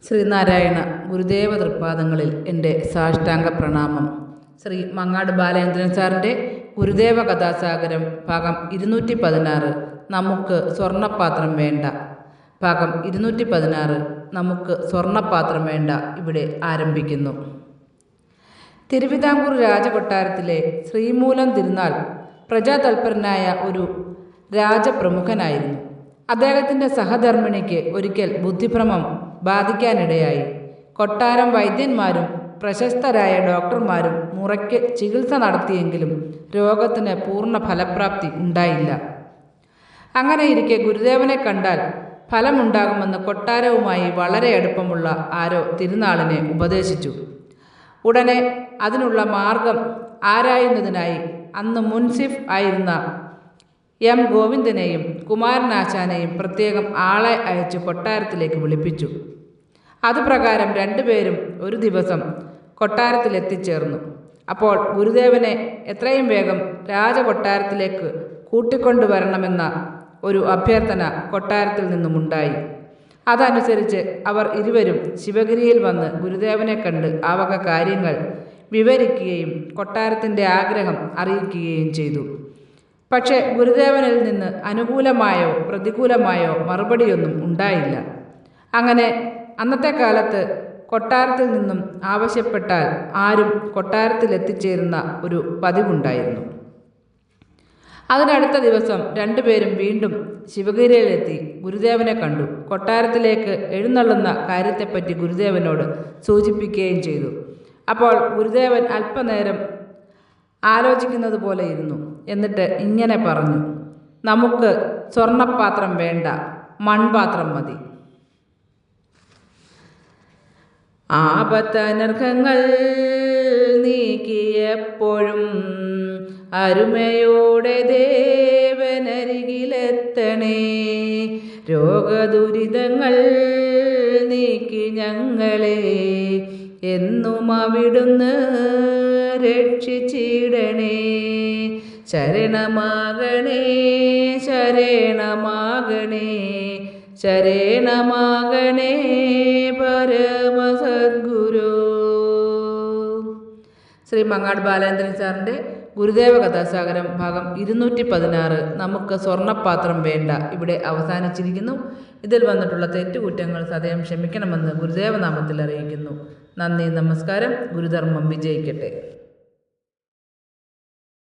ശ്രീനാരായണ ഗുരുദേവ തൃപ്പാദങ്ങളിൽ എൻ്റെ സാഷ്ടാംഗ പ്രണാമം. ശ്രീ മങ്ങാട് ബാലേന്ദ്രൻ സാറിൻ്റെ ഗുരുദേവ കഥാസാഗരം ഭാഗം 216 നമുക്ക് സ്വർണ്ണപാത്രം വേണ്ട. ഭാഗം 216 നമുക്ക് സ്വർണ്ണപാത്രം വേണ്ട ഇവിടെ ആരംഭിക്കുന്നു. തിരുവിതാംകൂർ രാജകൊട്ടാരത്തിലെ ശ്രീമൂലം തിരുനാൾ പ്രജാതൽപരനായ ഒരു രാജപ്രമുഖനായിരുന്നു. അദ്ദേഹത്തിൻ്റെ സഹധർമ്മിണിക്ക് ഒരിക്കൽ ബുദ്ധിഭ്രമം ബാധിക്കാനിടയായി. കൊട്ടാരം വൈദ്യന്മാരും പ്രശസ്തരായ ഡോക്ടർമാരും മുറയ്ക്ക് ചികിത്സ നടത്തിയെങ്കിലും രോഗത്തിന് പൂർണ്ണ ഫലപ്രാപ്തി ഉണ്ടായില്ല. അങ്ങനെയിരിക്കെ ഗുരുദേവനെ കണ്ടാൽ ഫലമുണ്ടാകുമെന്ന് കൊട്ടാരവുമായി വളരെ അടുപ്പമുള്ള ആരോ തിരുനാളിനെ ഉപദേശിച്ചു. ഉടനെ അതിനുള്ള മാർഗം ആരായുന്നതിനായി അന്ന് മുൻസിഫ് ആയിരുന്ന എം ഗോവിന്ദനെയും കുമാരനാശാനെയും പ്രത്യേകം ആളെ അയച്ച് കൊട്ടാരത്തിലേക്ക് വിളിപ്പിച്ചു. അതുപ്രകാരം രണ്ടുപേരും ഒരു ദിവസം കൊട്ടാരത്തിലെത്തിച്ചേർന്നു. അപ്പോൾ ഗുരുദേവനെ എത്രയും വേഗം രാജകൊട്ടാരത്തിലേക്ക് കൂട്ടിക്കൊണ്ടുവരണമെന്ന ഒരു അഭ്യർത്ഥന കൊട്ടാരത്തിൽ നിന്നുമുണ്ടായി. അതനുസരിച്ച് അവർ ഇരുവരും ശിവഗിരിയിൽ വന്ന് ഗുരുദേവനെ കണ്ട് ആ വക കാര്യങ്ങൾ വിവരിക്കുകയും കൊട്ടാരത്തിൻ്റെ ആഗ്രഹം അറിയിക്കുകയും ചെയ്തു. പക്ഷേ ഗുരുദേവനിൽ നിന്ന് അനുകൂലമായോ പ്രതികൂലമായോ മറുപടിയൊന്നും ഉണ്ടായില്ല. അങ്ങനെ അന്നത്തെ കാലത്ത് കൊട്ടാരത്തിൽ നിന്നും ആവശ്യപ്പെട്ടാൽ ആരും കൊട്ടാരത്തിലെത്തിച്ചേരുന്ന ഒരു പതിവുണ്ടായിരുന്നു. അതിനടുത്ത ദിവസം രണ്ടുപേരും വീണ്ടും ശിവഗിരിയിലെത്തി ഗുരുദേവനെ കണ്ടു. കൊട്ടാരത്തിലേക്ക് എഴുന്നള്ളുന്ന കാര്യത്തെപ്പറ്റി ഗുരുദേവനോട് സൂചിപ്പിക്കുകയും ചെയ്തു. അപ്പോൾ ഗുരുദേവൻ അല്പനേരം ആലോചിക്കുന്നത് പോലെ ഇരുന്നു. എന്നിട്ട് ഇങ്ങനെ പറഞ്ഞു: നമുക്ക് സ്വർണ്ണപാത്രം വേണ്ട, മൺപാത്രം മതി. ആപത്തനർഘങ്ങൾ നീക്കിയെപ്പോഴും അരുമയോടെ ദേവനരികിലെത്തണേ. രോഗദുരിതങ്ങൾ നീക്കി ഞങ്ങളെ എന്നും അവിടുന്ന് രക്ഷിച്ചിടണേ. ശരണമാകണേ, ശരണമാകണേ, ശരണമാകണേ പരമസദ്ഗുരു. ശ്രീ മങ്ങാട് ബാലേന്ദ്രൻ സാറിൻ്റെ ഗുരുദേവ കഥാസാഗരം ഭാഗം 216 നമുക്ക് സ്വർണ്ണപാത്രം വേണ്ട ഇവിടെ അവസാനിച്ചിരിക്കുന്നു. ഇതിൽ വന്നിട്ടുള്ള തെറ്റുകുറ്റങ്ങൾ സദയം ക്ഷമിക്കണമെന്ന് ഗുരുദേവനാമത്തിൽ അറിയിക്കുന്നു. നന്ദി, നമസ്കാരം. ഗുരുധർമ്മം വിജയിക്കട്ടെ.